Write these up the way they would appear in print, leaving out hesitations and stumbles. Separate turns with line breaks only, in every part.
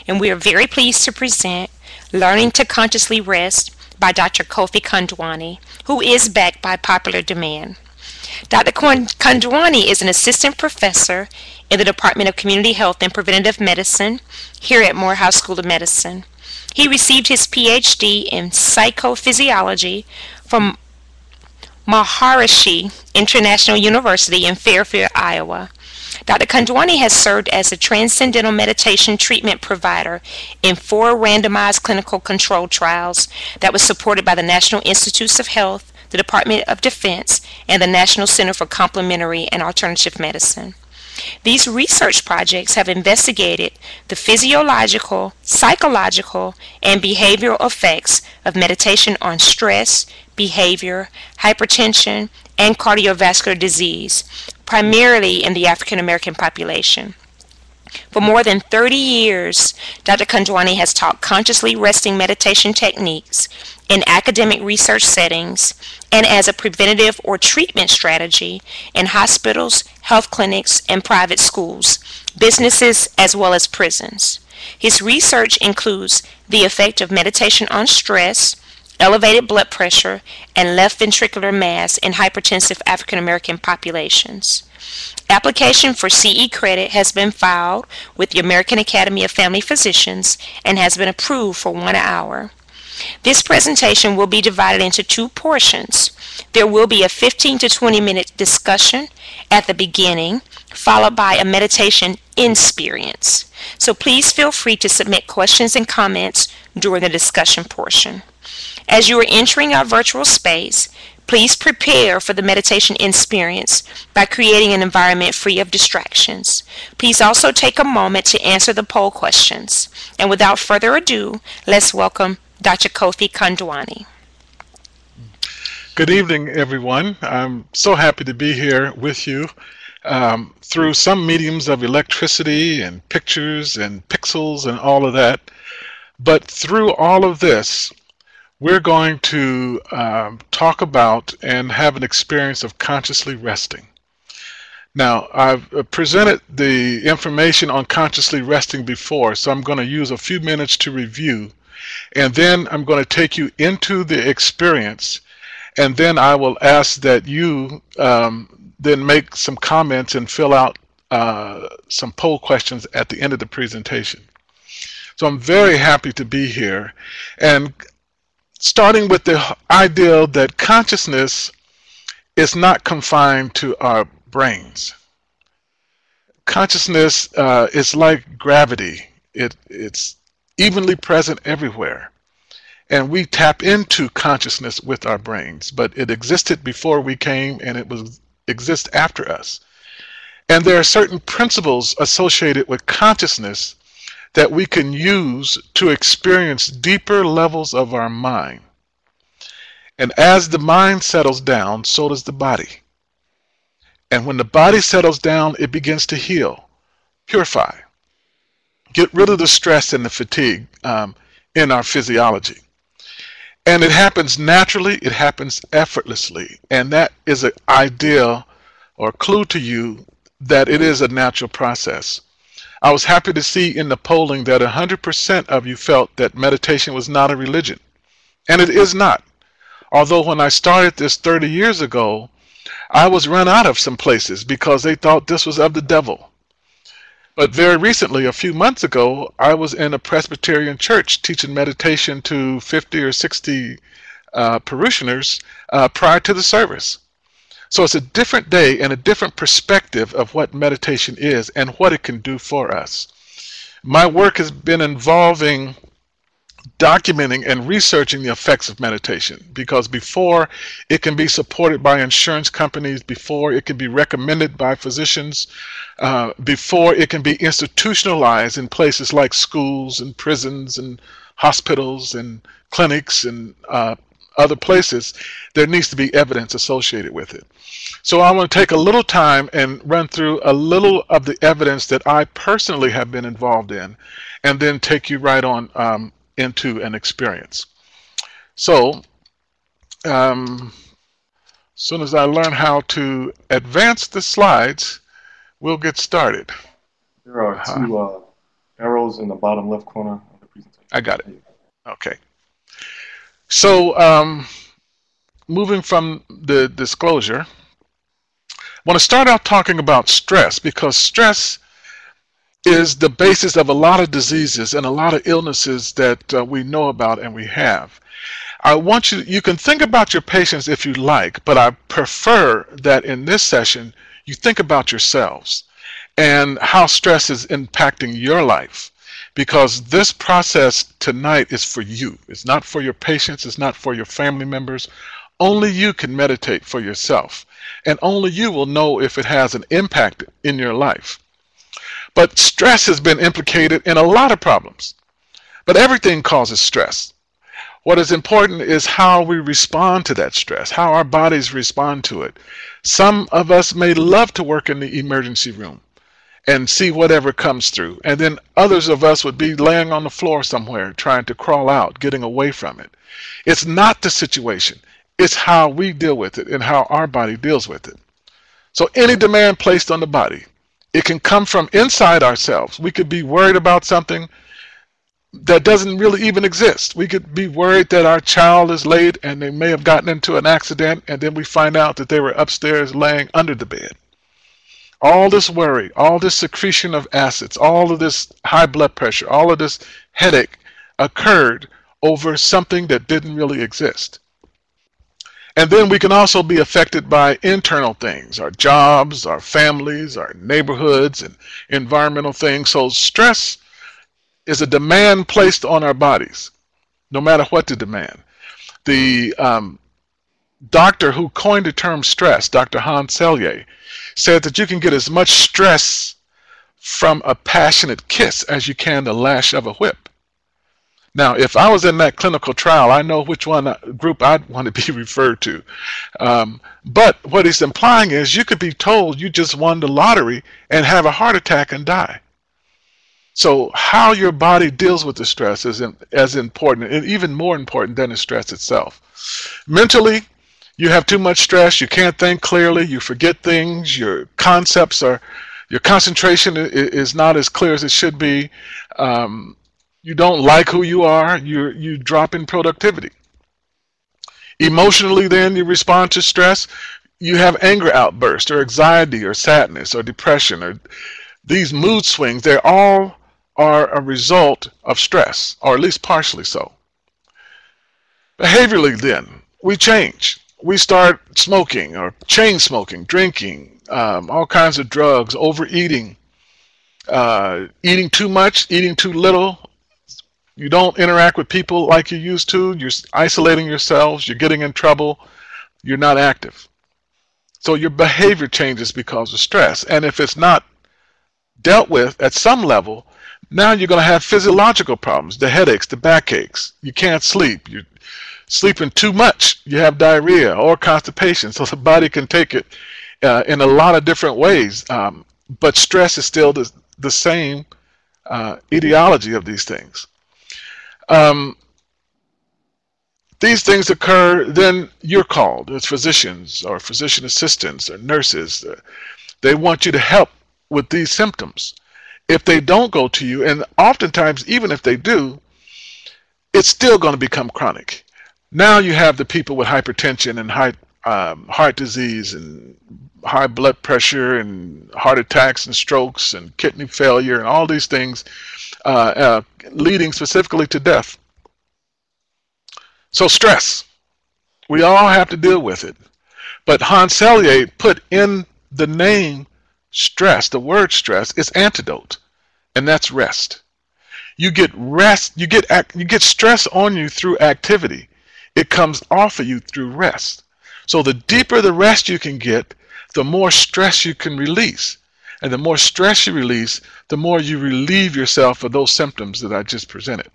and we are very pleased to present Learning to Consciously Rest by Dr. Kofi Kondwani, who is back by popular demand. Dr. Kondwani is an assistant professor in the Department of Community Health and Preventive Medicine here at Morehouse School of Medicine. He received his PhD in psychophysiology from Maharishi International University in Fairfield, Iowa. Dr. Kondwani has served as a Transcendental Meditation treatment provider in 4 randomized clinical control trials that was supported by the National Institutes of Health, the Department of Defense, and the National Center for Complementary and Alternative Medicine. These research projects have investigated the physiological, psychological, and behavioral effects of meditation on stress, behavior, hypertension, and cardiovascular disease, primarily in the African American population. For more than 30 years, Dr. Kondwani has taught consciously resting meditation techniques in academic research settings and as a preventative or treatment strategy in hospitals, health clinics, and private schools, businesses, as well as prisons. His research includes the effect of meditation on stress, elevated blood pressure, and left ventricular mass in hypertensive African American populations. Application for CE credit has been filed with the American Academy of Family Physicians and has been approved for 1 hour. This presentation will be divided into 2 portions. There will be a 15 to 20 minute discussion at the beginning, followed by a meditation experience. So please feel free to submit questions and comments during the discussion portion. As you are entering our virtual space, please prepare for the meditation experience by creating an environment free of distractions. Please also take a moment to answer the poll questions. And without further ado, let's welcome Dr. Kofi Kondwani.
Good evening, everyone. I'm so happy to be here with you through some mediums of electricity and pictures and pixels and all of that. But through all of this, we're going to talk about and have an experience of consciously resting. Now, I've presented the information on consciously resting before, so I'm going to use a few minutes to review, and then I'm going to take you into the experience, and then I will ask that you then make some comments and fill out some poll questions at the end of the presentation. So I'm very happy to be here, and starting with the idea that consciousness is not confined to our brains. Consciousness is like gravity. It's evenly present everywhere. And we tap into consciousness with our brains, but it existed before we came and it exists after us. And there are certain principles associated with consciousness that we can use to experience deeper levels of our mind. And as the mind settles down, so does the body. And when the body settles down, it begins to heal, purify, get rid of the stress and the fatigue in our physiology. And it happens naturally, it happens effortlessly. And that is an idea or clue to you that it is a natural process. I was happy to see in the polling that 100% of you felt that meditation was not a religion. And it is not. Although when I started this 30 years ago, I was run out of some places because they thought this was of the devil. But very recently, a few months ago, I was in a Presbyterian church teaching meditation to 50 or 60 parishioners prior to the service. So it's a different day and a different perspective of what meditation is and what it can do for us. My work has been involving documenting and researching the effects of meditation, because before it can be supported by insurance companies, before it can be recommended by physicians, before it can be institutionalized in places like schools and prisons and hospitals and clinics and other places, there needs to be evidence associated with it. So I want to take a little time and run through a little of the evidence that I personally have been involved in, and then take you right on into an experience. So, as soon as I learn how to advance the slides, we'll get started.
There are arrows in the bottom left corner of the presentation.
I got it. Okay. So moving from the disclosure, I want to start out talking about stress, because stress is the basis of a lot of diseases and a lot of illnesses that we know about and we have. I want you can think about your patients if you like, but I prefer that in this session you think about yourselves and how stress is impacting your life, because this process tonight is for you. It's not for your patients, it's not for your family members. Only you can meditate for yourself, and only you will know if it has an impact in your life. But stress has been implicated in a lot of problems, but everything causes stress. What is important is how we respond to that stress, how our bodies respond to it. Some of us may love to work in the emergency room and see whatever comes through, and then others of us would be laying on the floor somewhere trying to crawl out, getting away from it. It's not the situation, it's how we deal with it and how our body deals with it. So any demand placed on the body, it can come from inside ourselves. We could be worried about something that doesn't really even exist. We could be worried that our child is late and they may have gotten into an accident, and then we find out that they were upstairs laying under the bed. All this worry, all this secretion of acids, all of this high blood pressure, all of this headache occurred over something that didn't really exist. And then we can also be affected by internal things, our jobs, our families, our neighborhoods, and environmental things. So stress is a demand placed on our bodies, no matter what the demand. The doctor who coined the term stress, Dr. Hans Selye, said that you can get as much stress from a passionate kiss as you can the lash of a whip. Now, if I was in that clinical trial, I know which group I'd want to be referred to. But what he's implying is you could be told you just won the lottery and have a heart attack and die. So how your body deals with the stress is as important, and even more important than the stress itself. Mentally, you have too much stress, you can't think clearly, you forget things, your concentration is not as clear as it should be. You don't like who you are, you drop in productivity. Emotionally, then, you respond to stress. You have anger outbursts or anxiety or sadness or depression, or these mood swings. They all are a result of stress, or at least partially so. Behaviorally, then, we change. We start smoking or chain smoking, drinking, all kinds of drugs, overeating, eating too much, eating too little. You don't interact with people like you used to. You're isolating yourselves. You're getting in trouble. You're not active. So your behavior changes because of stress. And if it's not dealt with at some level, now you're going to have physiological problems, the headaches, the backaches. You can't sleep. You're sleeping too much. You have diarrhea or constipation. So the body can take it in a lot of different ways. But stress is still the same etiology of these things. These things occur, then you're called. It's physicians or physician assistants or nurses. They want you to help with these symptoms. If they don't go to you, and oftentimes even if they do, it's still going to become chronic. Now you have the people with hypertension and heart disease and high blood pressure and heart attacks and strokes and kidney failure and all these things leading specifically to death. So stress, we all have to deal with it. But Hans Selye put in the name stress, the word stress, is antidote, and that's rest. You get rest, you get stress on you through activity. It comes off of you through rest. So the deeper the rest you can get, the more stress you can release. And the more stress you release, the more you relieve yourself of those symptoms that I just presented.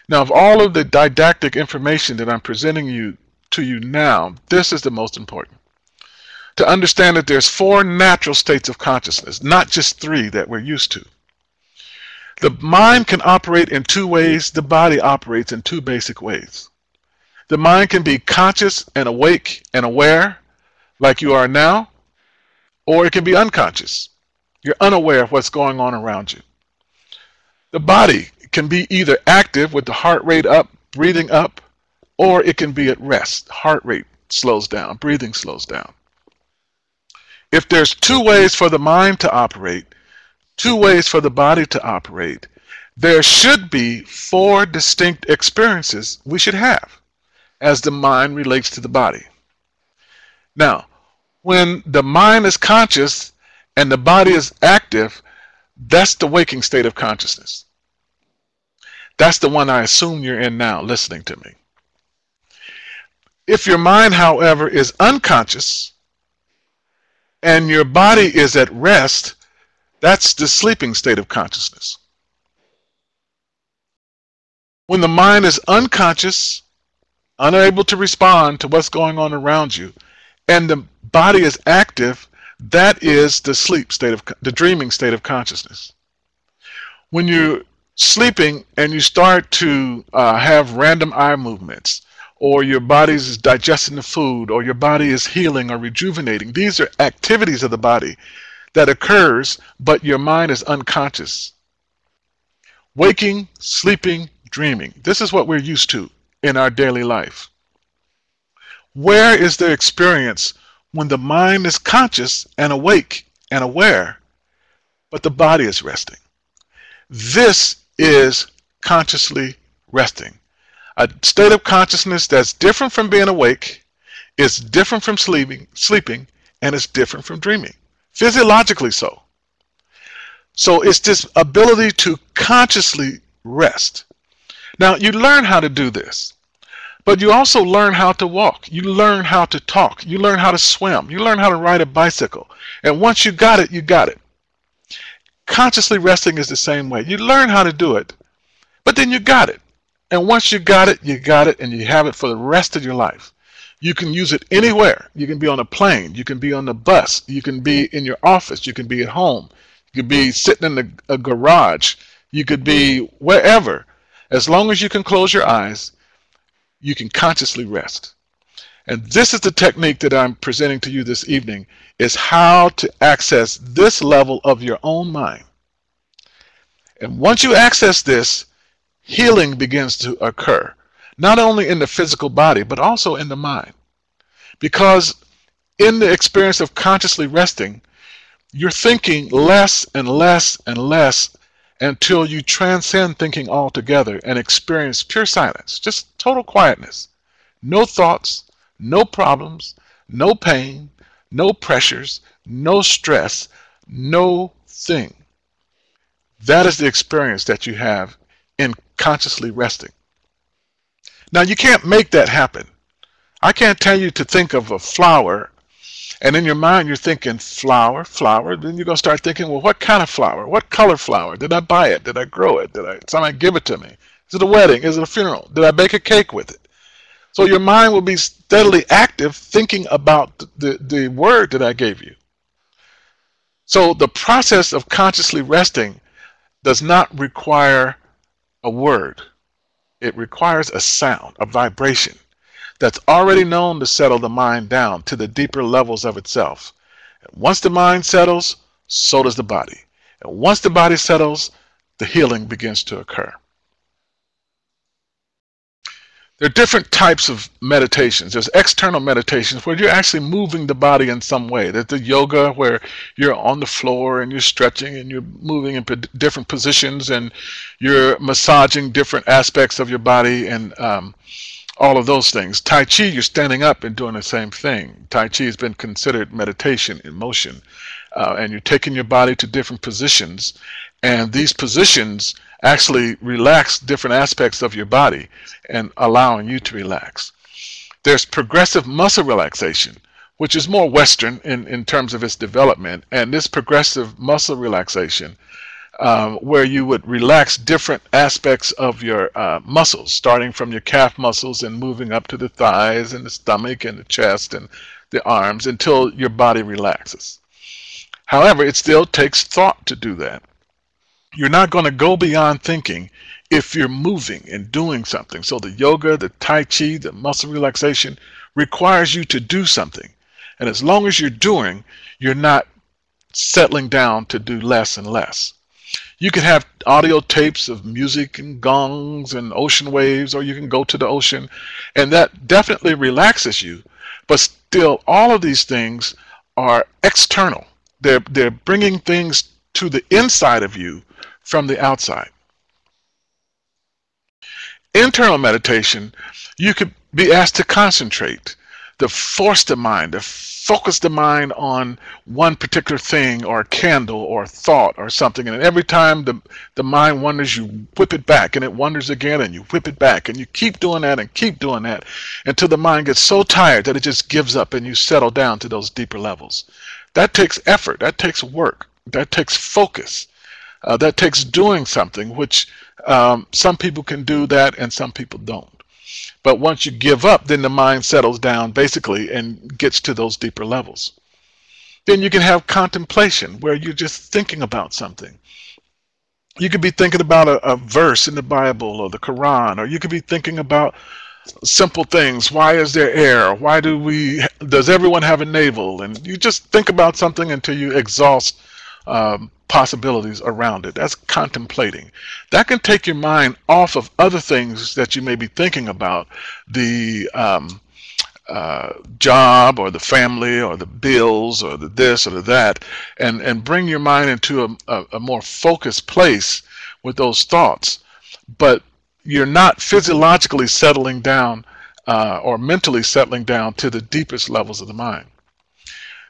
Now, of all of the didactic information that I'm presenting to you now, this is the most important. To understand that there's 4 natural states of consciousness, not just 3 that we're used to. The mind can operate in 2 ways. The body operates in 2 basic ways. The mind can be conscious and awake and aware, like you are now, or it can be unconscious. You're unaware of what's going on around you. The body can be either active with the heart rate up, breathing up, or it can be at rest. Heart rate slows down, breathing slows down. If there's two ways for the mind to operate, two ways for the body to operate, there should be four distinct experiences we should have as the mind relates to the body. Now, when the mind is conscious and the body is active, that's the waking state of consciousness. That's the one I assume you're in now, listening to me. If your mind, however, is unconscious and your body is at rest, that's the sleeping state of consciousness. When the mind is unconscious, unable to respond to what's going on around you, and the body is active, that is the sleep state of the dreaming state of consciousness. When you're sleeping and you start to have random eye movements, or your body is digesting the food, or your body is healing or rejuvenating, these are activities of the body that occurs, but your mind is unconscious. Waking, sleeping, dreaming. This is what we're used to in our daily life. Where is the experience when the mind is conscious and awake and aware, but the body is resting? This is consciously resting. A state of consciousness that's different from being awake, is different from sleeping, and is different from dreaming. Physiologically so. So it's this ability to consciously rest. Now, you learn how to do this, but you also learn how to walk. You learn how to talk. You learn how to swim. You learn how to ride a bicycle. And once you got it, you got it. Consciously resting is the same way. You learn how to do it, but then you got it. And once you got it, and you have it for the rest of your life. You can use it anywhere. You can be on a plane. You can be on the bus. You can be in your office. You can be at home. You could be sitting in a garage. You could be wherever. As long as you can close your eyes, you can consciously rest. And this is the technique that I'm presenting to you this evening, is how to access this level of your own mind. And once you access this, healing begins to occur, not only in the physical body, but also in the mind. Because in the experience of consciously resting, you're thinking less and less and less until you transcend thinking altogether and experience pure silence, just total quietness. No thoughts, no problems, no pain, no pressures, no stress, no thing. That is the experience that you have in consciously resting. Now, you can't make that happen. I can't tell you to think of a flower, and in your mind you're thinking flower, flower. Then you're going to start thinking, well, what kind of flower? What color flower? Did I buy it? Did I grow it? Did somebody give it to me? Is it a wedding? Is it a funeral? Did I bake a cake with it? So your mind will be steadily active thinking about the word that I gave you. So the process of consciously resting does not require a word. It requires a sound, a vibration that's already known to settle the mind down to the deeper levels of itself. And once the mind settles, so does the body. And once the body settles, the healing begins to occur. There are different types of meditations. There's external meditations where you're actually moving the body in some way. There's the yoga where you're on the floor and you're stretching and you're moving in different positions and you're massaging different aspects of your body and all of those things. Tai Chi, you're standing up and doing the same thing. Tai Chi has been considered meditation in motion. And you're taking your body to different positions. And these positions actually relax different aspects of your body and allowing you to relax. There's progressive muscle relaxation, which is more Western in terms of its development. And this progressive muscle relaxation, where you would relax different aspects of your muscles, starting from your calf muscles and moving up to the thighs and the stomach and the chest and the arms until your body relaxes. However, it still takes thought to do that. You're not going to go beyond thinking if you're moving and doing something. So the yoga, the Tai Chi, the muscle relaxation requires you to do something. And as long as you're doing, you're not settling down to do less and less. You can have audio tapes of music and gongs and ocean waves, or you can go to the ocean, and that definitely relaxes you. But still, all of these things are external. They're bringing things to the inside of you from the outside. Internal meditation, you could be asked to concentrate, to force the mind, to focus the mind on one particular thing or a candle or a thought or something. And every time the mind wanders, you whip it back, and it wanders again, and you whip it back, and you keep doing that and keep doing that until the mind gets so tired that it just gives up and you settle down to those deeper levels. That takes effort, that takes work, that takes focus, that takes doing something, which some people can do that and some people don't. But once you give up, then the mind settles down basically and gets to those deeper levels. Then you can have contemplation, where you're just thinking about something. You could be thinking about a verse in the Bible or the Quran, or you could be thinking about simple things. Why is there air? Why does everyone have a navel? And you just think about something until you exhaust possibilities around it. That's contemplating. That can take your mind off of other things that you may be thinking about, the job or the family or the bills or the this or the that, and bring your mind into a more focused place with those thoughts. But you're not physiologically settling down or mentally settling down to the deepest levels of the mind.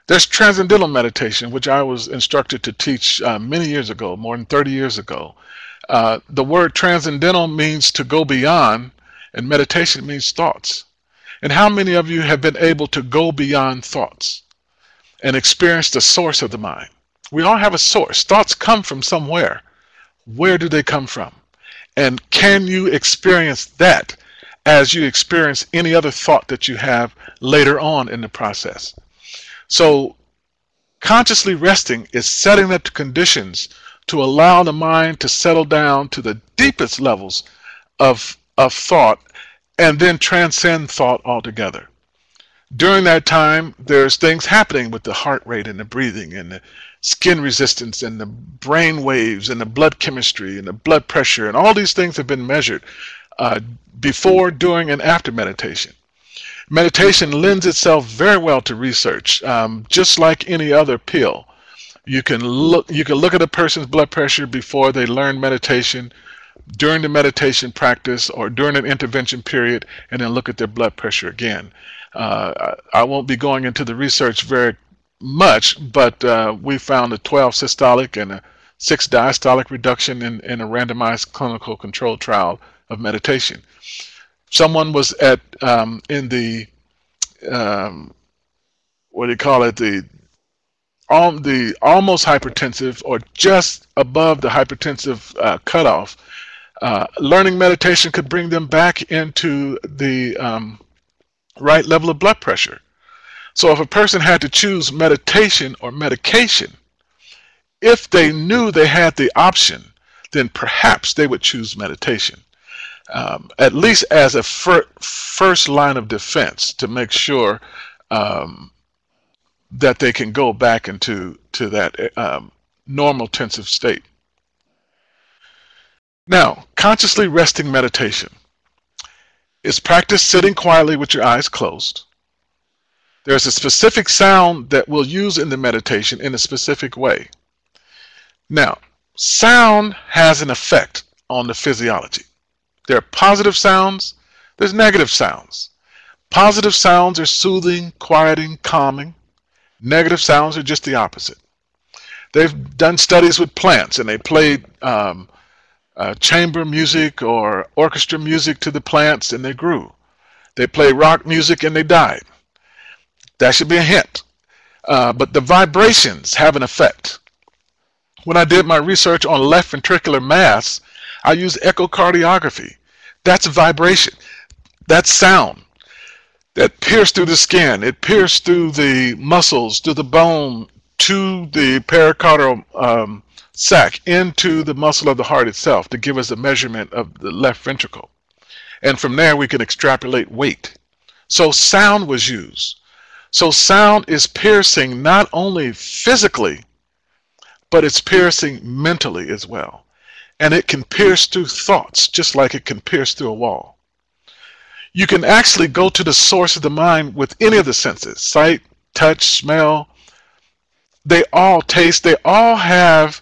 There's Transcendental Meditation, which I was instructed to teach many years ago, more than 30 years ago. The word transcendental means to go beyond, and meditation means thoughts. And how many of you have been able to go beyond thoughts and experience the source of the mind? We all have a source. Thoughts come from somewhere. Where do they come from? And can you experience that as you experience any other thought that you have later on in the process? So consciously resting is setting up the conditions to allow the mind to settle down to the deepest levels of thought and then transcend thought altogether. During that time, there's things happening with the heart rate and the breathing and the skin resistance and the brain waves and the blood chemistry and the blood pressure, and all these things have been measured before, during, and after meditation. Meditation lends itself very well to research, just like any other pill. You can look at a person's blood pressure before they learn meditation, during the meditation practice, or during an intervention period, and then look at their blood pressure again. I won't be going into the research very much, but we found a 12 systolic and a 6 diastolic reduction in a randomized clinical control trial of meditation. Someone was at in the what do you call it, the almost hypertensive or just above the hypertensive cutoff. Learning meditation could bring them back into the right level of blood pressure. So if a person had to choose meditation or medication, if they knew they had the option, then perhaps they would choose meditation. At least as a first line of defense, to make sure that they can go back into that normal tensive state. Now, consciously resting meditation is practiced sitting quietly with your eyes closed. There's a specific sound that we'll use in the meditation in a specific way. Now, sound has an effect on the physiology. There are positive sounds, there's negative sounds. Positive sounds are soothing, quieting, calming. Negative sounds are just the opposite. They've done studies with plants, and they played chamber music or orchestra music to the plants, and they grew. They played rock music and they died. That should be a hint. But the vibrations have an effect. When I did my research on left ventricular mass, I use echocardiography. That's vibration. That's sound that pierced through the skin. It pierced through the muscles, through the bone, to the pericardial sac, into the muscle of the heart itself to give us a measurement of the left ventricle. And from there we can extrapolate weight. So sound was used. So sound is piercing not only physically, but it's piercing mentally as well. and it can pierce through thoughts just like it can pierce through a wall. You can actually go to the source of the mind with any of the senses: sight, touch, smell. They all taste, they all have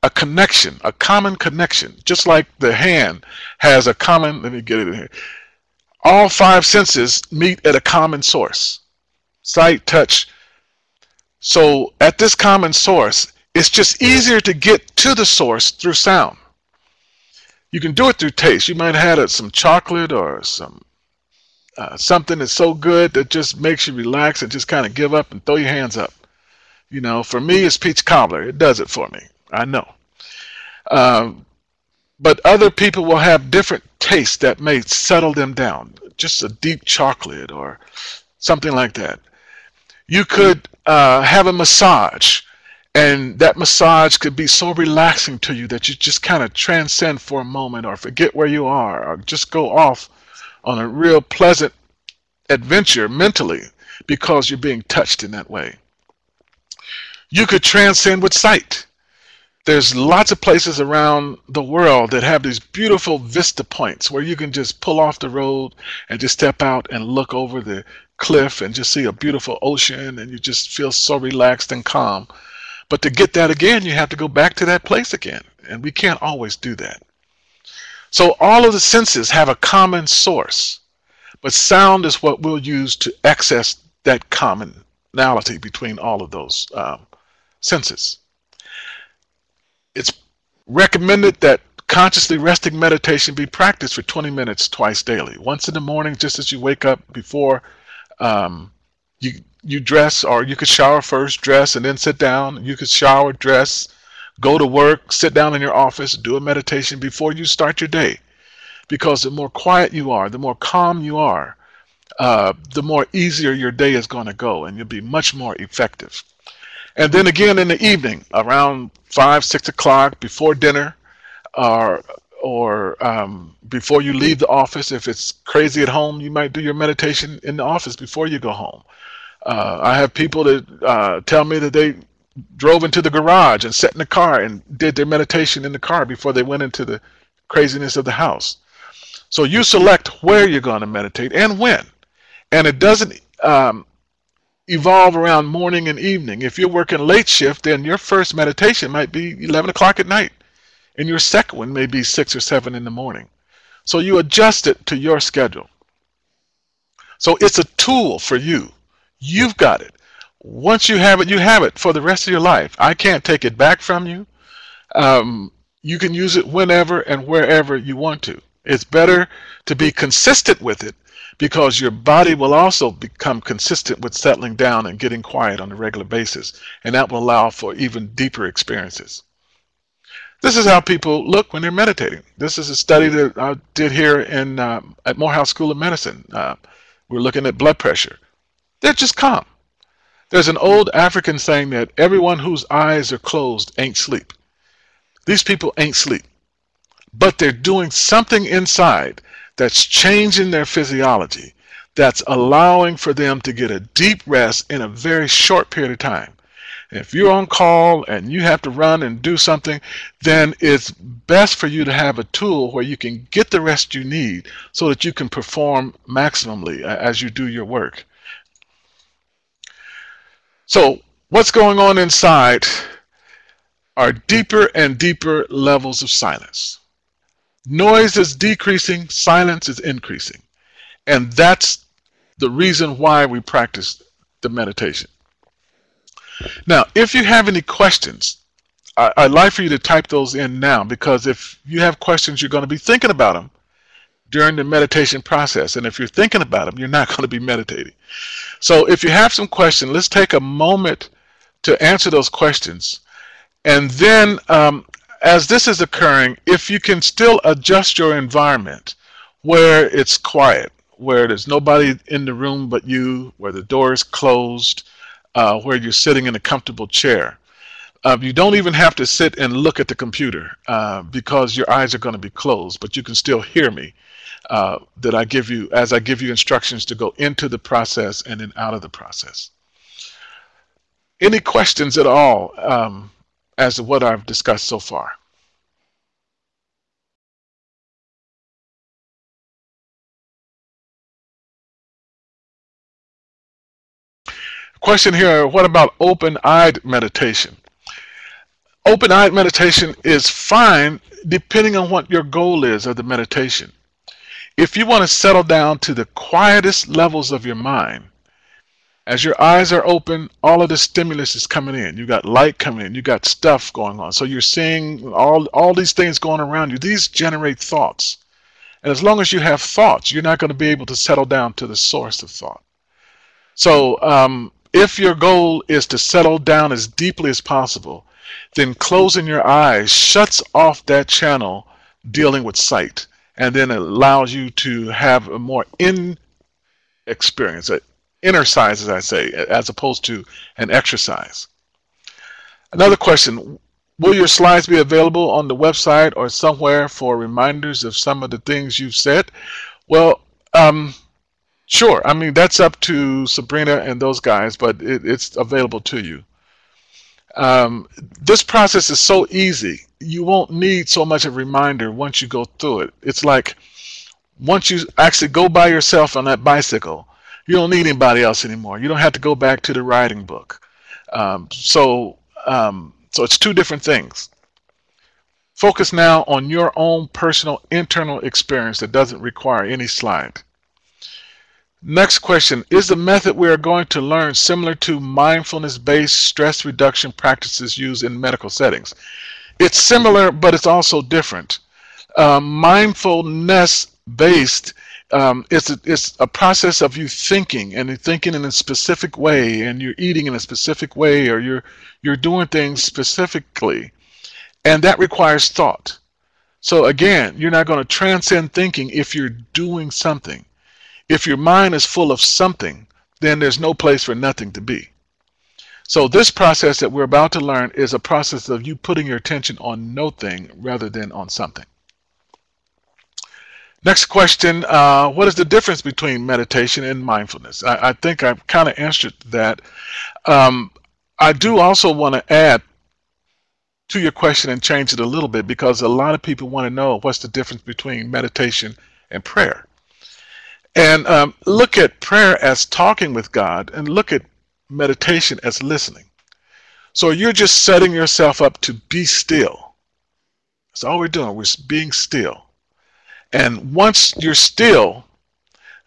a connection, a common connection, just like the hand has a common, let me get it in here. All five senses meet at a common source: sight, touch. So at this common source, it's just easier to get to the source through sound. You can do it through taste. You might have had some chocolate or some something that's so good that just makes you relax and just kind of give up and throw your hands up. You know, for me, it's peach cobbler. It does it for me. I know. But other people will have different tastes that may settle them down. Just a deep chocolate or something like that. You could have a massage, and that massage could be so relaxing to you that you just kind of transcend for a moment or forget where you are or just go off on a real pleasant adventure mentally because you're being touched in that way. You could transcend with sight. There's lots of places around the world that have these beautiful vista points where you can just pull off the road and just step out and look over the cliff and just see a beautiful ocean, and you just feel so relaxed and calm. But to get that again, you have to go back to that place again, and we can't always do that. So all of the senses have a common source, but sound is what we'll use to access that commonality between all of those senses. It's recommended that consciously resting meditation be practiced for 20 minutes twice daily. Once in the morning, just as you wake up, before you dress, or you could shower first, dress, and then sit down. You could shower, dress, go to work, sit down in your office, do a meditation before you start your day. Because the more quiet you are, the more calm you are, the more easier your day is going to go, and you'll be much more effective. And then again in the evening, around 5, 6 o'clock, before dinner, or before you leave the office. If it's crazy at home, you might do your meditation in the office before you go home. I have people that tell me that they drove into the garage and sat in the car and did their meditation in the car before they went into the craziness of the house. So you select where you're going to meditate and when. And it doesn't evolve around morning and evening. If you're working late shift, then your first meditation might be 11 o'clock at night, and your second one may be 6 or 7 in the morning. So you adjust it to your schedule. So it's a tool for you. You've got it. Once you have it for the rest of your life. I can't take it back from you. You can use it whenever and wherever you want to. It's better to be consistent with it, because your body will also become consistent with settling down and getting quiet on a regular basis, and that will allow for even deeper experiences. This is how people look when they're meditating. This is a study that I did here at Morehouse School of Medicine. We're looking at blood pressure. They're just calm. There's an old African saying that everyone whose eyes are closed ain't sleep. These people ain't sleep, but they're doing something inside that's changing their physiology, that's allowing for them to get a deep rest in a very short period of time. And if you're on call and you have to run and do something, then it's best for you to have a tool where you can get the rest you need so that you can perform maximally as you do your work. So what's going on inside are deeper and deeper levels of silence. Noise is decreasing, silence is increasing. And that's the reason why we practice the meditation. Now, if you have any questions, I'd like for you to type those in now, because if you have questions, you're going to be thinking about them during the meditation process. And if you're thinking about them, you're not going to be meditating. So if you have some questions, let's take a moment to answer those questions. And then as this is occurring, if you can still adjust your environment where it's quiet, where there's nobody in the room but you, where the door is closed, where you're sitting in a comfortable chair. You don't even have to sit and look at the computer because your eyes are going to be closed, but you can still hear me that I give you as I give you instructions to go into the process and then out of the process. Any questions at all as to what I've discussed so far? Question here, what about open-eyed meditation? Open-eyed meditation is fine depending on what your goal is of the meditation. If you want to settle down to the quietest levels of your mind, as your eyes are open, all of the stimulus is coming in. You got light coming in. You got stuff going on. So you're seeing all these things going around you. These generate thoughts. And as long as you have thoughts, you're not going to be able to settle down to the source of thought. So if your goal is to settle down as deeply as possible, then closing your eyes shuts off that channel dealing with sight, and then it allows you to have a more experience, an exercise, as I say, as opposed to an exercise. Another question, will your slides be available on the website or somewhere for reminders of some of the things you've said? Well, sure. I mean, that's up to Sabrina and those guys, but it's available to you. This process is so easy. You won't need so much of a reminder once you go through it. It's like once you actually go by yourself on that bicycle, you don't need anybody else anymore. You don't have to go back to the writing book. So it's two different things. Focus now on your own personal internal experience that doesn't require any slide. Next question, is the method we are going to learn similar to mindfulness-based stress reduction practices used in medical settings? It's similar, but it's also different. Mindfulness-based it's a process of you thinking, and thinking in a specific way, and you're eating in a specific way, or you're doing things specifically, and that requires thought. So again, you're not going to transcend thinking if you're doing something. If your mind is full of something, then there's no place for nothing to be. So this process that we're about to learn is a process of you putting your attention on no thing rather than on something. Next question, what is the difference between meditation and mindfulness? I think I've kind of answered that. I do also want to add to your question and change it a little bit, because a lot of people want to know what's the difference between meditation and prayer. And look at prayer as talking with God, and look at meditation as listening. So you're just setting yourself up to be still. That's all we're doing. We're being still. And once you're still,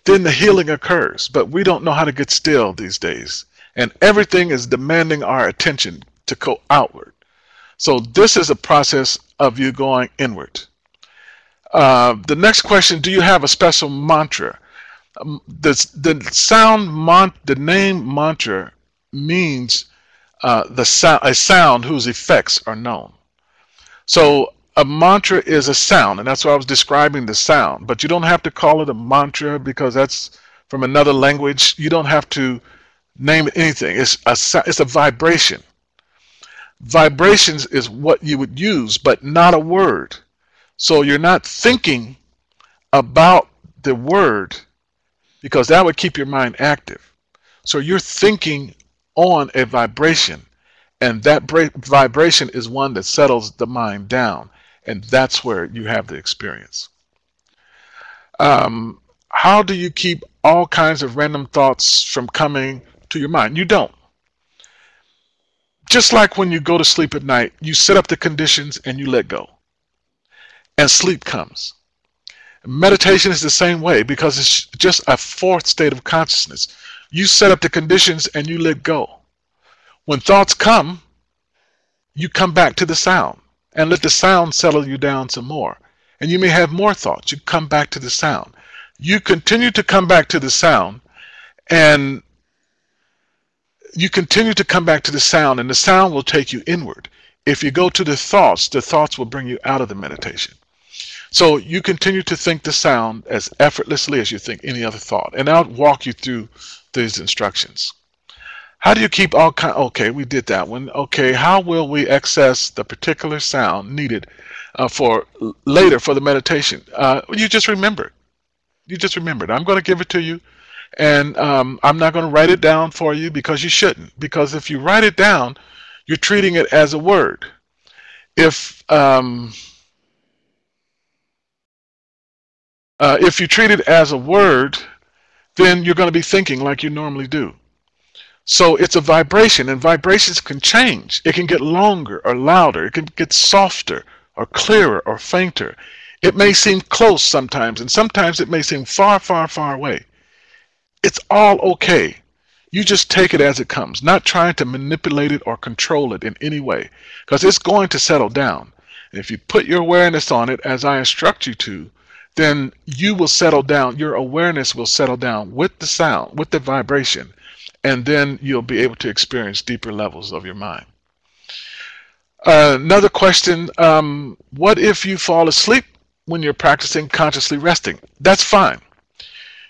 then the healing occurs. But we don't know how to get still these days. And everything is demanding our attention to go outward. So this is a process of you going inward. The next question, do you have a special mantra? The name mantra means a sound whose effects are known. So a mantra is a sound, and that's why I was describing the sound. But you don't have to call it a mantra because that's from another language. You don't have to name it anything. It's a vibration. Vibrations is what you would use, but not a word. So you're not thinking about the word, because that would keep your mind active. So you're thinking on a vibration, and that vibration is one that settles the mind down, and that's where you have the experience. How do you keep all kinds of random thoughts from coming to your mind? You don't. Just like when you go to sleep at night, you set up the conditions and you let go, and sleep comes. Meditation is the same way, because it's just a fourth state of consciousness. You set up the conditions and you let go. When thoughts come, you come back to the sound and let the sound settle you down some more. And you may have more thoughts. You come back to the sound. You continue to come back to the sound, and you continue to come back to the sound, and the sound will take you inward. If you go to the thoughts will bring you out of the meditation. So you continue to think the sound as effortlessly as you think any other thought. And I'll walk you through these instructions. How do you keep all kind? Okay, we did that one. Okay, how will we access the particular sound needed for later for the meditation? You just remember it. You just remember it. I'm going to give it to you, and I'm not going to write it down for you, because you shouldn't. Because if you write it down, you're treating it as a word. If you treat it as a word, then you're going to be thinking like you normally do. So it's a vibration, and vibrations can change. It can get longer or louder. It can get softer or clearer or fainter. It may seem close sometimes, and sometimes it may seem far, far, far away. It's all okay. You just take it as it comes, not trying to manipulate it or control it in any way, because it's going to settle down. And if you put your awareness on it as I instruct you to, then you will settle down. Your awareness will settle down with the sound, with the vibration, and then you'll be able to experience deeper levels of your mind. Another question, what if you fall asleep when you're practicing consciously resting? That's fine.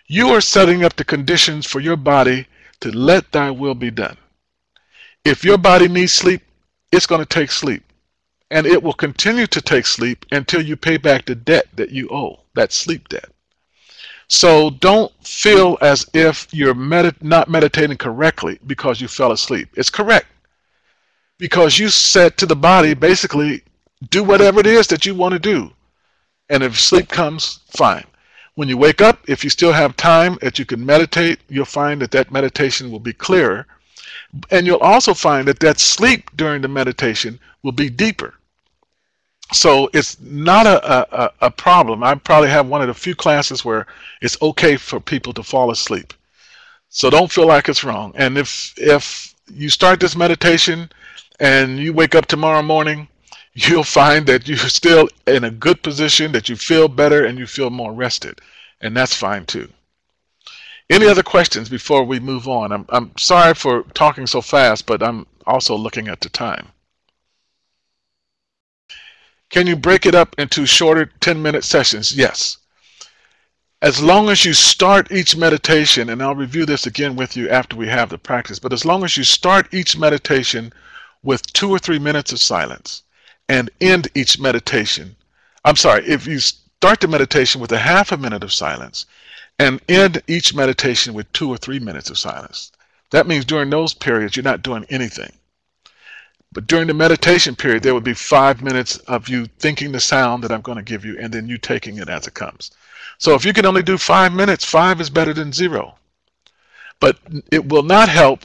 You are setting up the conditions for your body to let thy will be done. If your body needs sleep, it's going to take sleep. And it will continue to take sleep until you pay back the debt that you owe, that sleep debt. So don't feel as if you're not meditating correctly because you fell asleep. It's correct. Because you said to the body, basically, do whatever it is that you want to do. And if sleep comes, fine. When you wake up, if you still have time that you can meditate, you'll find that that meditation will be clearer. And you'll also find that that sleep during the meditation will be deeper. So it's not a problem. I probably have one of the few classes where it's okay for people to fall asleep. So don't feel like it's wrong. And if you start this meditation and you wake up tomorrow morning, you'll find that you're still in a good position, that you feel better and you feel more rested. And that's fine too. Any other questions before we move on? I'm sorry for talking so fast, but I'm also looking at the time. Can you break it up into shorter 10-minute sessions? Yes. As long as you start each meditation, and I'll review this again with you after we have the practice, but as long as you start each meditation with 2 or 3 minutes of silence and end each meditation, if you start the meditation with a half a minute of silence and end each meditation with 2 or 3 minutes of silence, that means during those periods you're not doing anything. But during the meditation period, there would be 5 minutes of you thinking the sound that I'm going to give you and then you taking it as it comes. So if you can only do 5 minutes, 5 is better than 0. But it will not help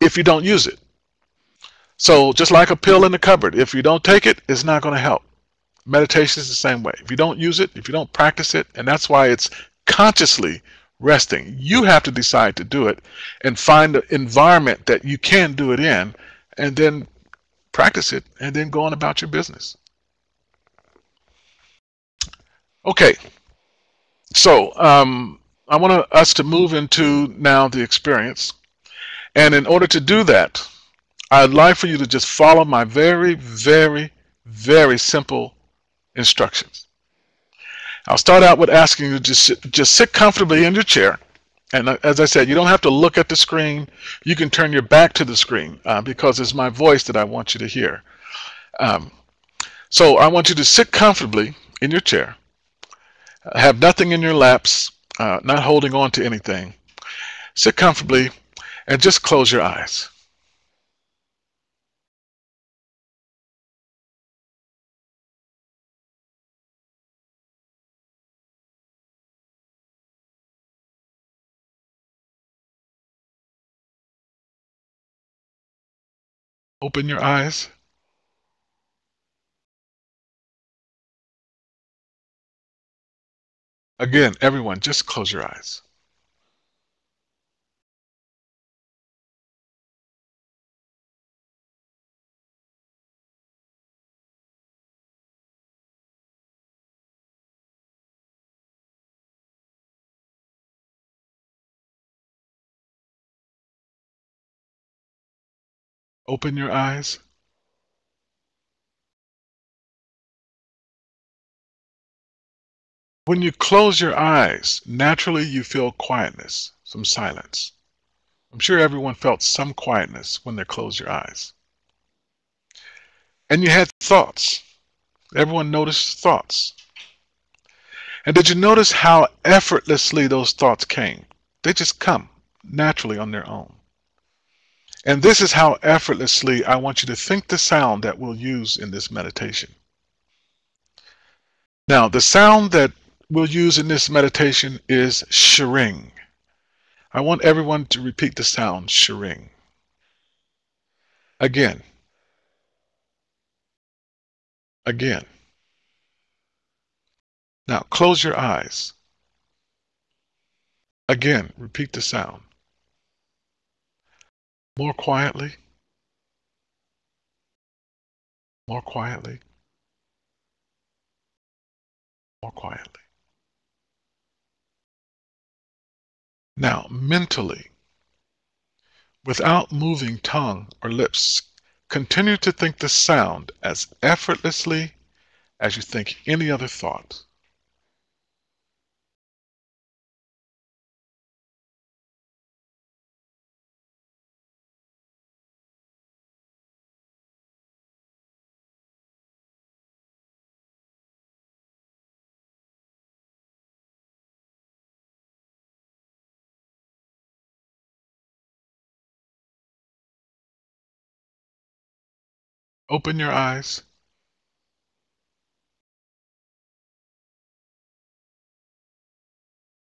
if you don't use it. So just like a pill in the cupboard, if you don't take it, it's not going to help. Meditation is the same way. If you don't use it, if you don't practice it, and that's why it's consciously resting. You have to decide to do it and find the environment that you can do it in, and then practice it, and then go on about your business. Okay, so I want us to move into now the experience. And in order to do that, I'd like for you to just follow my very, very, very simple instructions. I'll start out with asking you to just sit comfortably in your chair. And as I said, you don't have to look at the screen. You can turn your back to the screen because it's my voice that I want you to hear. So I want you to sit comfortably in your chair. Have nothing in your laps, not holding on to anything. Sit comfortably and just close your eyes. Open your eyes. Again, everyone, just close your eyes. Open your eyes. When you close your eyes, naturally you feel quietness, some silence. I'm sure everyone felt some quietness when they closed your eyes. And you had thoughts. Everyone noticed thoughts. And did you notice how effortlessly those thoughts came? They just come naturally on their own. And this is how effortlessly I want you to think the sound that we'll use in this meditation. Now, the sound that we'll use in this meditation is shirring. I want everyone to repeat the sound shirring. Again. Again. Now close your eyes. Again, repeat the sound. More quietly. More quietly. More quietly. Now, mentally, without moving tongue or lips, continue to think the sound as effortlessly as you think any other thought. Open your eyes.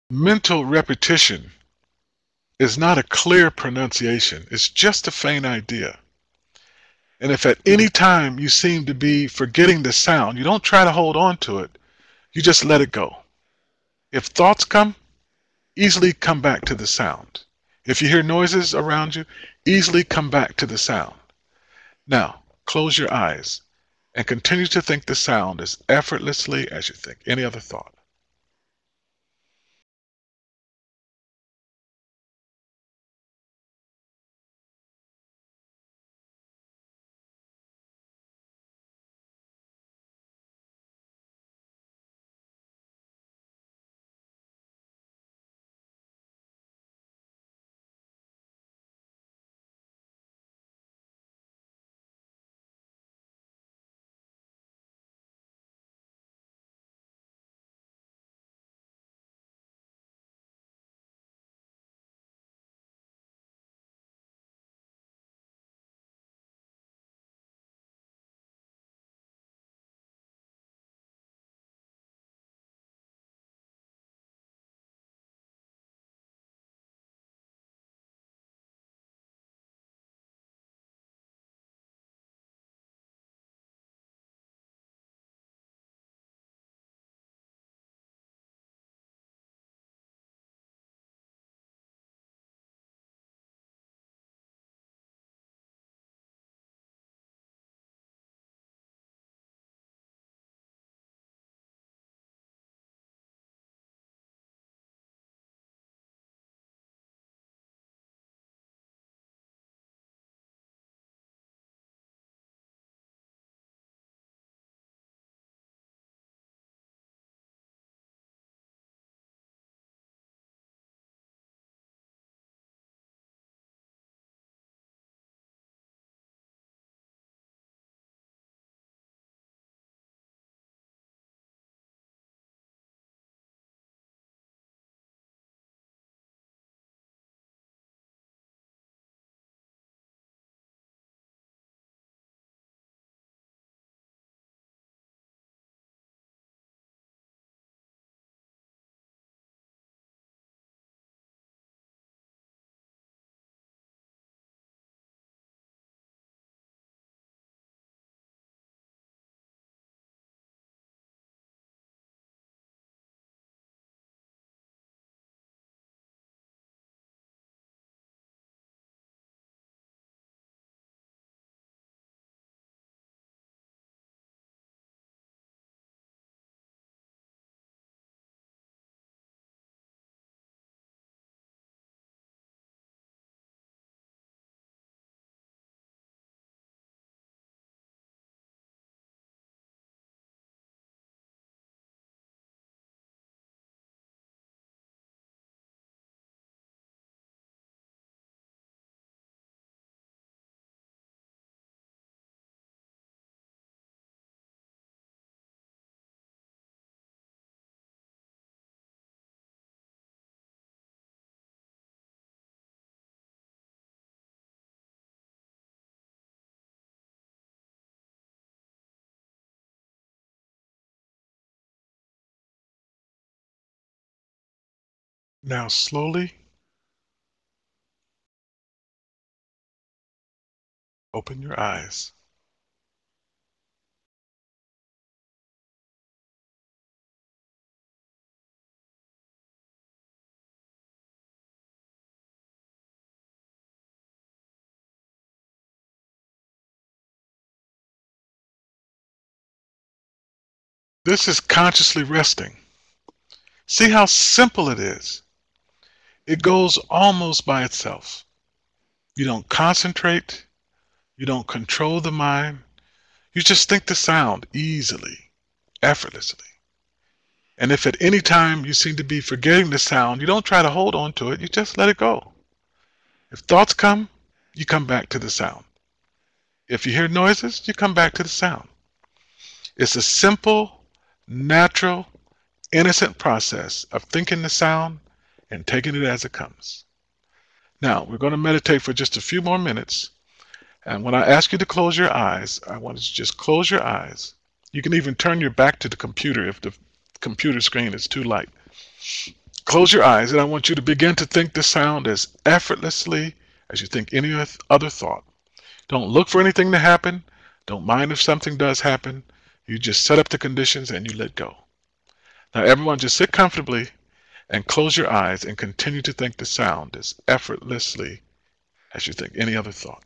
Mental repetition is not a clear pronunciation. It's just a faint idea. And if at any time you seem to be forgetting the sound, you don't try to hold on to it. You just let it go. If thoughts come, easily come back to the sound. If you hear noises around you, easily come back to the sound. Now, close your eyes and continue to think the sound as effortlessly as you think any other thought. Now slowly Open your eyes. This is consciously resting. See how simple it is. It goes almost by itself. You don't concentrate. You don't control the mind. You just think the sound easily, effortlessly. And if at any time you seem to be forgetting the sound, you don't try to hold on to it. You just let it go. If thoughts come, you come back to the sound. If you hear noises, you come back to the sound. It's a simple, natural, innocent process of thinking the sound and taking it as it comes. Now, we're going to meditate for just a few more minutes. And when I ask you to close your eyes, I want you to just close your eyes. You can even turn your back to the computer if the computer screen is too light. Close your eyes, and I want you to begin to think the sound as effortlessly as you think any other thought. Don't look for anything to happen. Don't mind if something does happen. You just set up the conditions and you let go. Now everyone just sit comfortably and close your eyes and continue to think the sound as effortlessly as you think any other thought.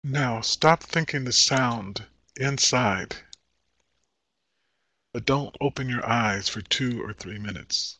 Now stop thinking the sound inside, but don't open your eyes for 2 or 3 minutes.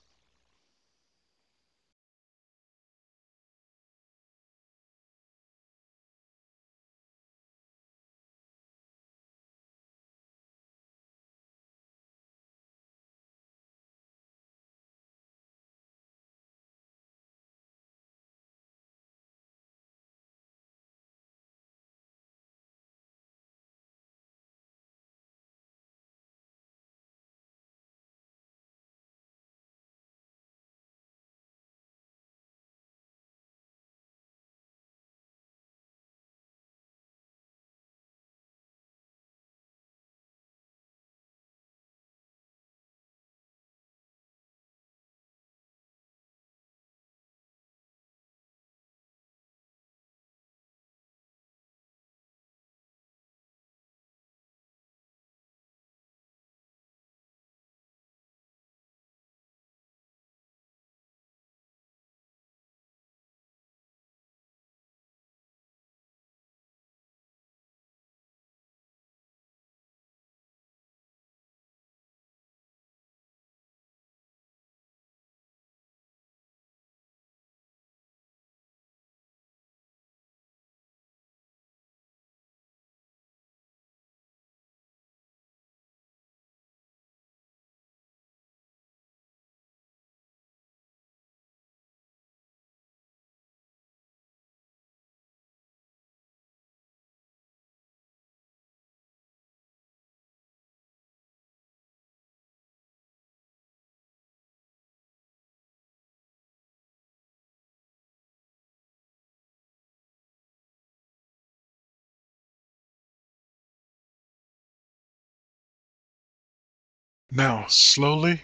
Now slowly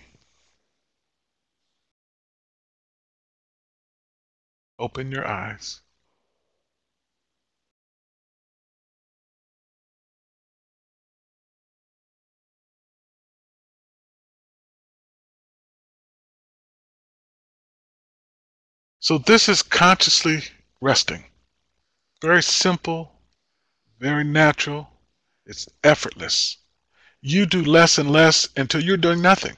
open your eyes. So this is consciously resting. Very simple, very natural. It's effortless. You do less and less until you're doing nothing.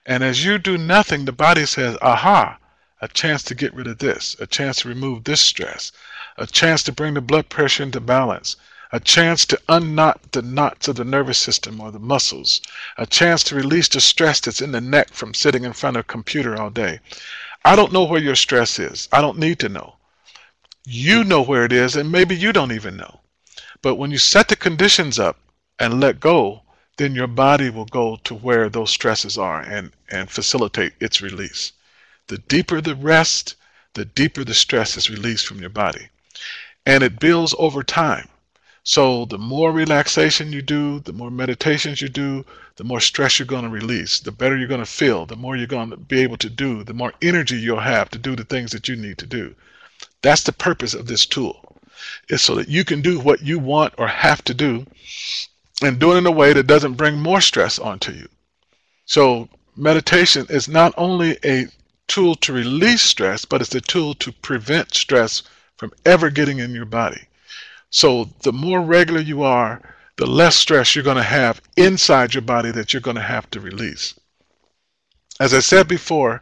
And as you do nothing, the body says, aha, a chance to get rid of this, a chance to remove this stress, a chance to bring the blood pressure into balance, a chance to unknot the knots of the nervous system or the muscles, a chance to release the stress that's in the neck from sitting in front of a computer all day. I don't know where your stress is. I don't need to know. You know where it is, and maybe you don't even know. But when you set the conditions up and let go, then your body will go to where those stresses are and facilitate its release. The deeper the rest, the deeper the stress is released from your body. And it builds over time. So the more relaxation you do, the more meditations you do, the more stress you're going to release, the better you're going to feel, the more you're going to be able to do, the more energy you'll have to do the things that you need to do. That's the purpose of this tool, is so that you can do what you want or have to do and do it in a way that doesn't bring more stress onto you. So meditation is not only a tool to release stress, but it's a tool to prevent stress from ever getting in your body. So the more regular you are, the less stress you're going to have inside your body that you're going to have to release. As I said before,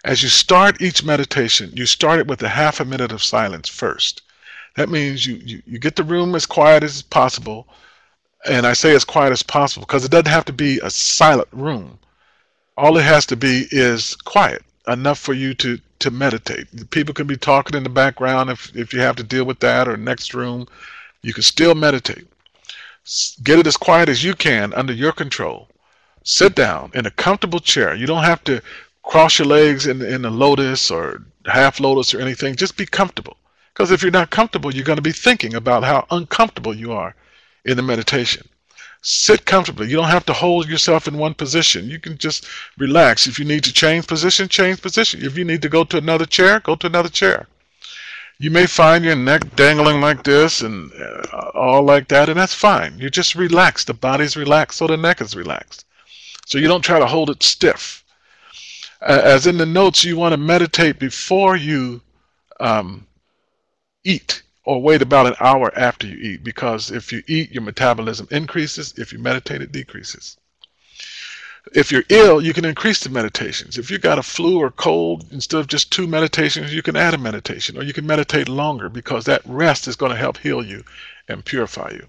as you start each meditation, you start it with a half a minute of silence first. That means you get the room as quiet as possible. And I say as quiet as possible because it doesn't have to be a silent room. All it has to be is quiet, enough for you to meditate. People can be talking in the background if you have to deal with that, or next room. You can still meditate. Get it as quiet as you can under your control. Sit down in a comfortable chair. You don't have to cross your legs in a lotus or half lotus or anything. Just be comfortable. Because if you're not comfortable, you're going to be thinking about how uncomfortable you are in the meditation. Sit comfortably. You don't have to hold yourself in one position. You can just relax. If you need to change position, change position. If you need to go to another chair, go to another chair. You may find your neck dangling like this and all like that, and that's fine. You just relax. The body's relaxed, so the neck is relaxed. So you don't try to hold it stiff. As in the notes, you want to meditate before you eat or wait about an hour after you eat, because if you eat, your metabolism increases. If you meditate, it decreases. If you're ill, you can increase the meditations. If you got a flu or cold, instead of just 2 meditations, you can add a meditation, or you can meditate longer, because that rest is going to help heal you and purify you.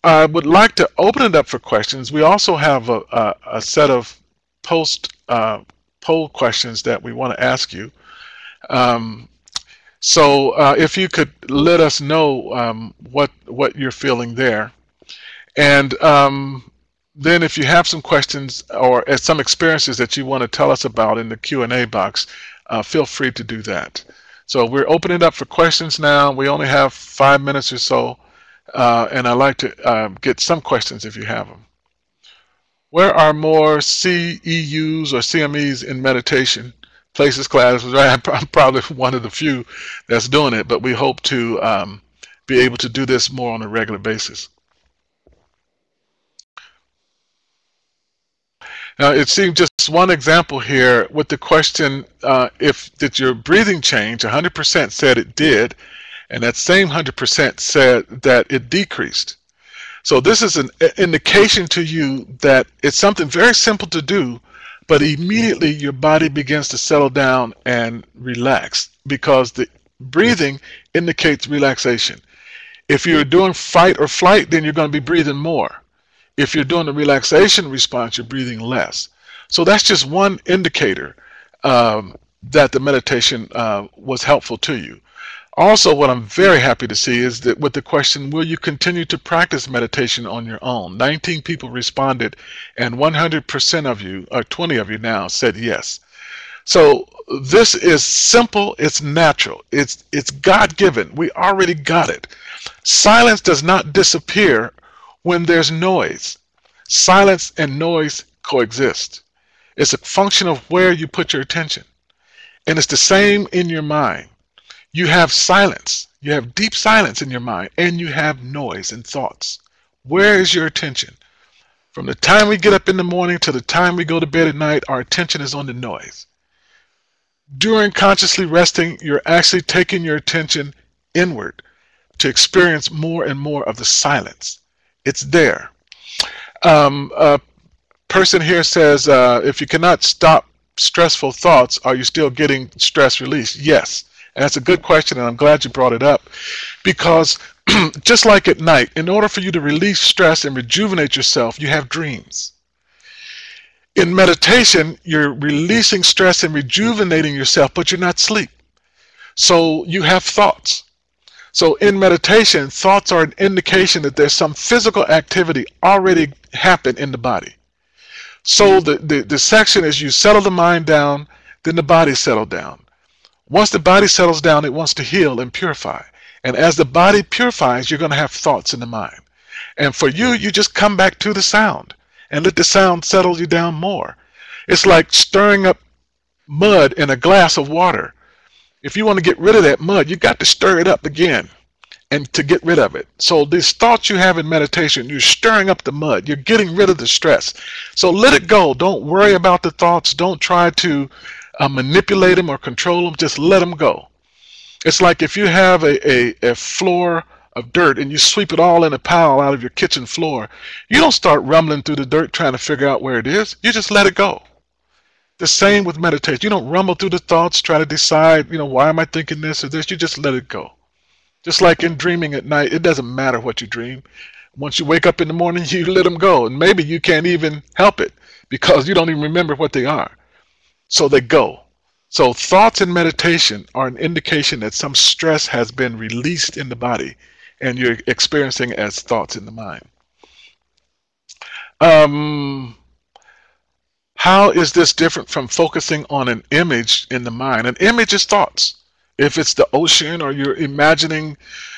I would like to open it up for questions. We also have a set of poll questions that we want to ask you. So if you could let us know what you're feeling there. And then if you have some questions or some experiences that you want to tell us about in the Q&A box, feel free to do that. So we're opening it up for questions now. We only have 5 minutes or so, and I'd like to get some questions if you have them. Where are more CEUs or CMEs in meditation? Places, classes, right? I'm probably one of the few that's doing it, but we hope to be able to do this more on a regular basis. Now, it seems just one example here with the question, did your breathing change? 100% said it did, and that same 100% said that it decreased. So this is an indication to you that it's something very simple to do, but immediately your body begins to settle down and relax, because the breathing indicates relaxation. If you're doing fight or flight, then you're going to be breathing more. If you're doing the relaxation response, you're breathing less. So that's just one indicator that the meditation was helpful to you. Also, what I'm very happy to see is that with the question, will you continue to practice meditation on your own? 19 people responded, and 100% of you, or 20 of you now, said yes. So this is simple, it's natural, it's God-given. We already got it. Silence does not disappear when there's noise. Silence and noise coexist. It's a function of where you put your attention. And it's the same in your mind. You have silence. You have deep silence in your mind, and you have noise and thoughts. Where is your attention? From the time we get up in the morning to the time we go to bed at night, our attention is on the noise. During consciously resting, you're actually taking your attention inward to experience more and more of the silence. It's there. A person here says, if you cannot stop stressful thoughts, are you still getting stress release? Yes. And that's a good question, and I'm glad you brought it up, because just like at night, in order for you to release stress and rejuvenate yourself, you have dreams. In meditation, you're releasing stress and rejuvenating yourself, but you're not asleep. So you have thoughts. So in meditation, thoughts are an indication that there's some physical activity already happened in the body. So the section is you settle the mind down, then the body settles down. Once the body settles down, it wants to heal and purify. And as the body purifies, you're going to have thoughts in the mind. And for you, you just come back to the sound and let the sound settle you down more. It's like stirring up mud in a glass of water. If you want to get rid of that mud, you got to stir it up again and to get rid of it. So these thoughts you have in meditation, you're stirring up the mud. You're getting rid of the stress. So let it go. Don't worry about the thoughts. Don't try to manipulate them or control them. Just let them go. It's like if you have a floor of dirt and you sweep it all in a pile out of your kitchen floor, you don't start rumbling through the dirt trying to figure out where it is. You just let it go. The same with meditation. You don't rumble through the thoughts, try to decide, why am I thinking this or this? You just let it go. Just like in dreaming at night, it doesn't matter what you dream. Once you wake up in the morning, you let them go. And maybe you can't even help it because you don't even remember what they are. So they go. So thoughts in meditation are an indication that some stress has been released in the body and you're experiencing as thoughts in the mind. How is this different from focusing on an image in the mind? An image is thoughts. If it's the ocean or you're imagining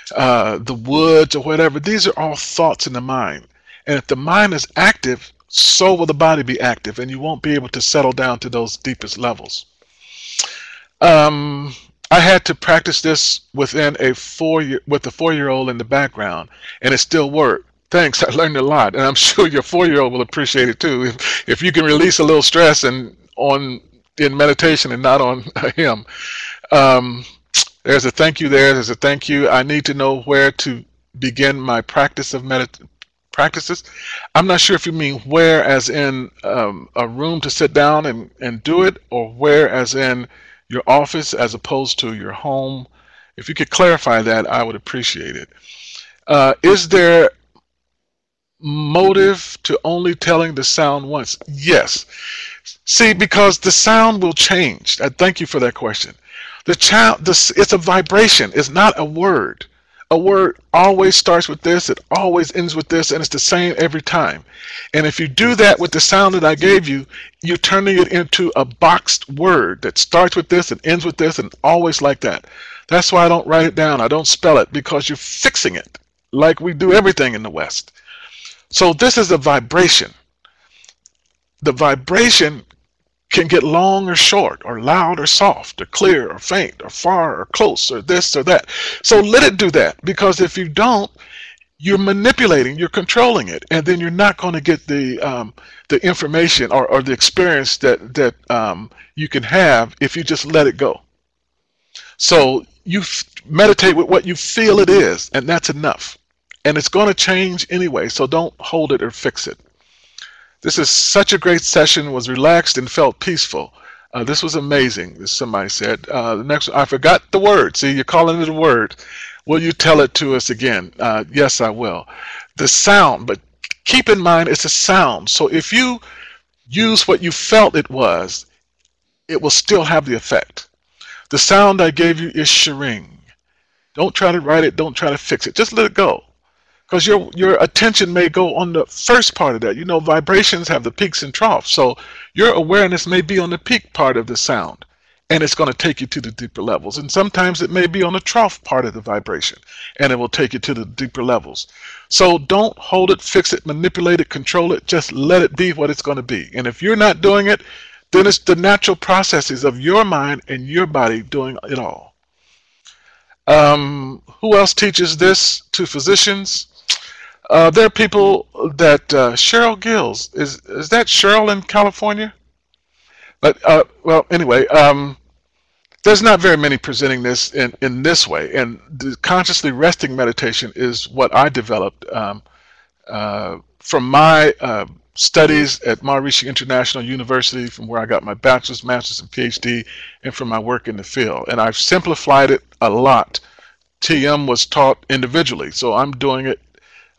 the woods or whatever, these are all thoughts in the mind. And if the mind is active, so will the body be active, and you won't be able to settle down to those deepest levels. I had to practice this within with a 4-year-old in the background, and it still worked. Thanks, I learned a lot, and I'm sure your 4-year-old will appreciate it too. If you can release a little stress in meditation and not on him. There's a thank you there. There's a thank you. I need to know where to begin my practice of practices. I'm not sure if you mean where as in a room to sit down and do it, or where as in your office as opposed to your home. If you could clarify that, I would appreciate it. Is there motive to only telling the sound once? Yes. See, because the sound will change. Thank you for that question. It's a vibration. It's not a word. A word always starts with this, it always ends with this, and it's the same every time. And if you do that with the sound that I gave you, you're turning it into a boxed word that starts with this and ends with this and always like that. That's why I don't write it down. I don't spell it, because you're fixing it like we do everything in the West. So this is a vibration. The vibration can get long or short, or loud or soft, or clear or faint, or far or close, or this or that. So let it do that, because if you don't, you're manipulating, you're controlling it, and then you're not going to get the information or the experience that you can have if you just let it go. So you meditate with what you feel it is, and that's enough. And it's going to change anyway, so don't hold it or fix it. This is such a great session, was relaxed and felt peaceful. This was amazing, as somebody said. The next one, I forgot the word. See, you're calling it a word. Will you tell it to us again? Yes, I will. The sound, but keep in mind it's a sound. So if you use what you felt it was, it will still have the effect. The sound I gave you is shirring. Don't try to write it. Don't try to fix it. Just let it go. Because your attention may go on the first part of that. You know, vibrations have the peaks and troughs. So your awareness may be on the peak part of the sound, and it's going to take you to the deeper levels. And sometimes it may be on the trough part of the vibration, and it will take you to the deeper levels. So don't hold it, fix it, manipulate it, control it. Just let it be what it's going to be. And if you're not doing it, then it's the natural processes of your mind and your body doing it all. Who else teaches this to physicians? There are people that Cheryl Gills, is that Cheryl in California? But well, anyway, there's not very many presenting this in this way, and the consciously resting meditation is what I developed from my studies at Maharishi International University, from where I got my bachelor's, master's, and PhD, and from my work in the field. And I've simplified it a lot. TM was taught individually, so I'm doing it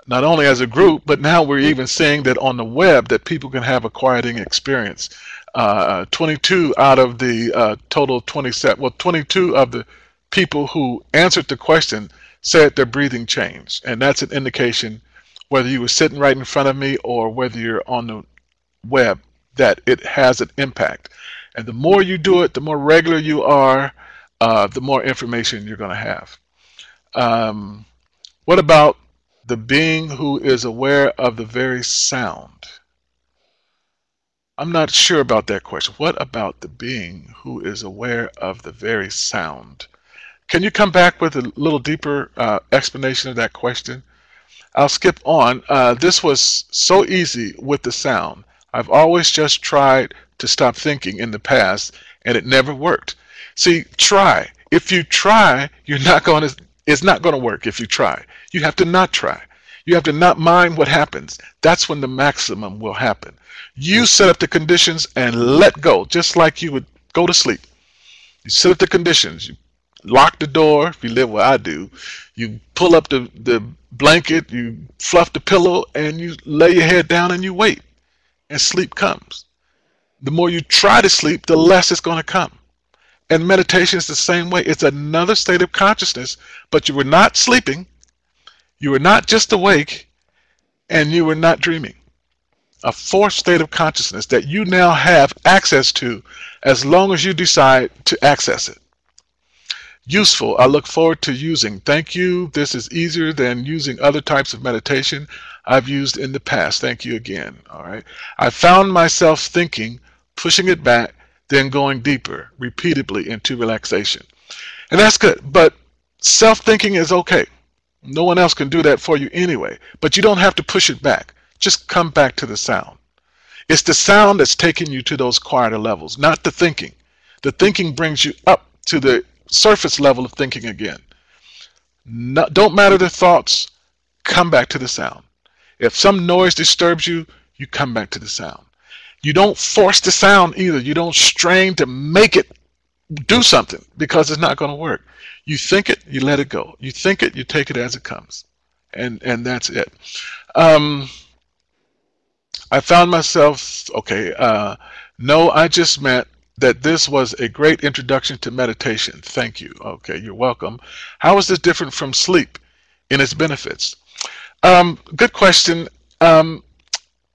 not only as a group, but now we're even seeing that on the web that people can have a quieting experience. 22 out of the total 27, well, 22 of the people who answered the question said their breathing changed. And that's an indication, whether you were sitting right in front of me or whether you're on the web, that it has an impact. And the more you do it, the more regular you are, the more information you're going to have. What about the being who is aware of the very sound? I'm not sure about that question. What about the being who is aware of the very sound? Can you come back with a little deeper explanation of that question? I'll skip on. This was so easy with the sound. I've always just tried to stop thinking in the past, and it never worked. See, try. If you try, it's not going to work if you try. You have to not try. You have to not mind what happens. That's when the maximum will happen. You set up the conditions and let go, just like you would go to sleep. You set up the conditions. You lock the door, if you live where I do. You pull up the blanket, you fluff the pillow, and you lay your head down and you wait. And sleep comes. The more you try to sleep, the less it's going to come. And meditation is the same way. It's another state of consciousness, but you were not sleeping, you were not just awake, and you were not dreaming. A fourth state of consciousness that you now have access to as long as you decide to access it. Useful. I look forward to using. Thank you. This is easier than using other types of meditation I've used in the past. Thank you again. All right. I found myself thinking, pushing it back, then going deeper repeatedly into relaxation. And that's good. But self-thinking is okay. No one else can do that for you anyway. But you don't have to push it back. Just come back to the sound. It's the sound that's taking you to those quieter levels, not the thinking. The thinking brings you up to the surface level of thinking again. Don't matter the thoughts, come back to the sound. If some noise disturbs you, you come back to the sound. You don't force the sound either. You don't strain to make it do something, because it's not going to work. You think it, you let it go. You think it, you take it as it comes. And that's it. I found myself, no, I just meant that this was a great introduction to meditation. Thank you. Okay, you're welcome. How is this different from sleep in its benefits? Good question.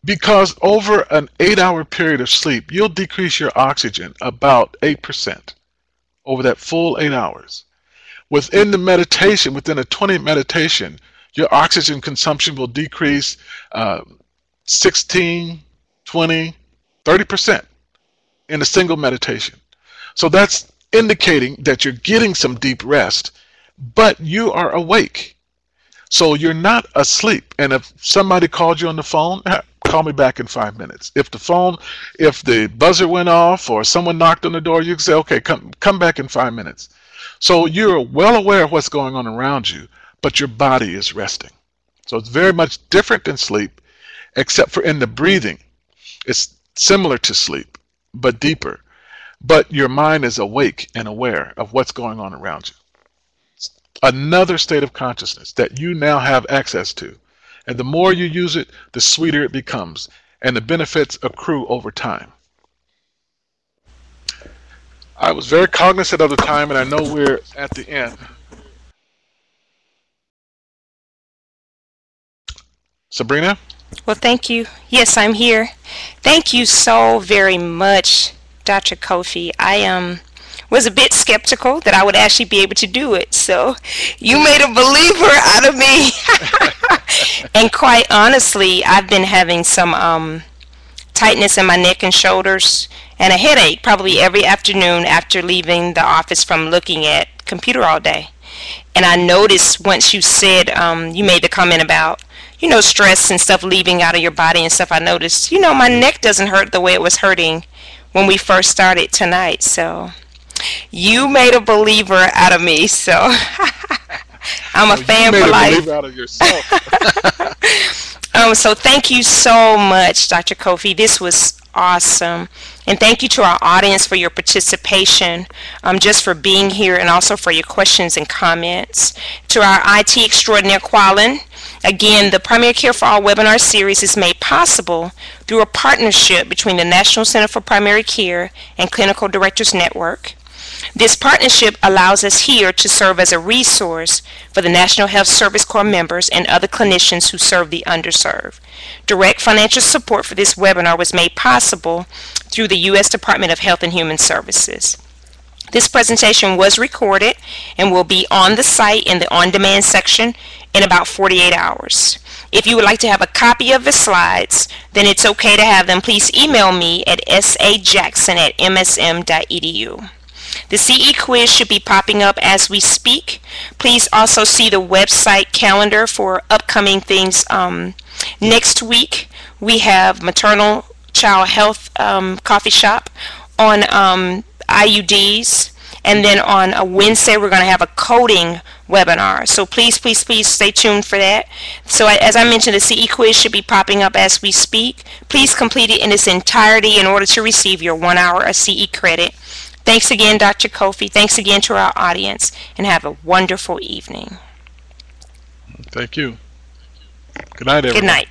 Because over an 8-hour period of sleep, you'll decrease your oxygen about 8% over that full 8 hours. Within the meditation, within a 20-minute meditation, your oxygen consumption will decrease 16, 20, 30% in a single meditation. So that's indicating that you're getting some deep rest, but you are awake. So you're not asleep. And if somebody called you on the phone, call me back in 5 minutes. If the buzzer went off or someone knocked on the door, you can say, okay, come back in 5 minutes. So you're well aware of what's going on around you, but your body is resting. So it's very much different than sleep, except for in the breathing. It's similar to sleep, but deeper. But your mind is awake and aware of what's going on around you. Another state of consciousness that you now have access to. And the more you use it, the sweeter it becomes, and the benefits accrue over time. I was very cognizant of the time, and I know we're at the end. Sabrina?
Well, thank you. Yes, I'm here. Thank you so very much, Dr. Kofi. I was a bit skeptical that I would actually be able to do it, so you made a believer out of me. And quite honestly, I've been having some tightness in my neck and shoulders and a headache probably every afternoon after leaving the office from looking at computer all day. And I noticed once you said, you made the comment about, stress and stuff leaving out of your body and stuff, I noticed, my neck doesn't hurt the way it was hurting when we first started tonight. So you made a believer out of me, so I'm a fan for life.
You made a believer out of yourself.
So thank you so much, Dr. Kofi. This was awesome. And thank you to our audience for your participation, just for being here, and also for your questions and comments. To our IT extraordinaire, Qualin, again, the Primary Care for All webinar series is made possible through a partnership between the National Center for Primary Care and Clinical Directors Network. This partnership allows us here to serve as a resource for the National Health Service Corps members and other clinicians who serve the underserved. Direct financial support for this webinar was made possible through the U.S. Department of Health and Human Services. This presentation was recorded and will be on the site in the on-demand section in about 48 hours. If you would like to have a copy of the slides, then it's okay to have them. Please email me at sajackson@msm.edu. The CE quiz should be popping up as we speak. Please also see the website calendar for upcoming things. Next week, we have Maternal Child Health Coffee Shop on IUDs. And then on a Wednesday, we're going to have a coding webinar. So please, please, please stay tuned for that. So as I mentioned, the CE quiz should be popping up as we speak. Please complete it in its entirety in order to receive your 1 hour of CE credit. Thanks again, Dr. Kofi. Thanks again to our audience, and have a wonderful evening.
Thank you. Good night, everyone.
Good night.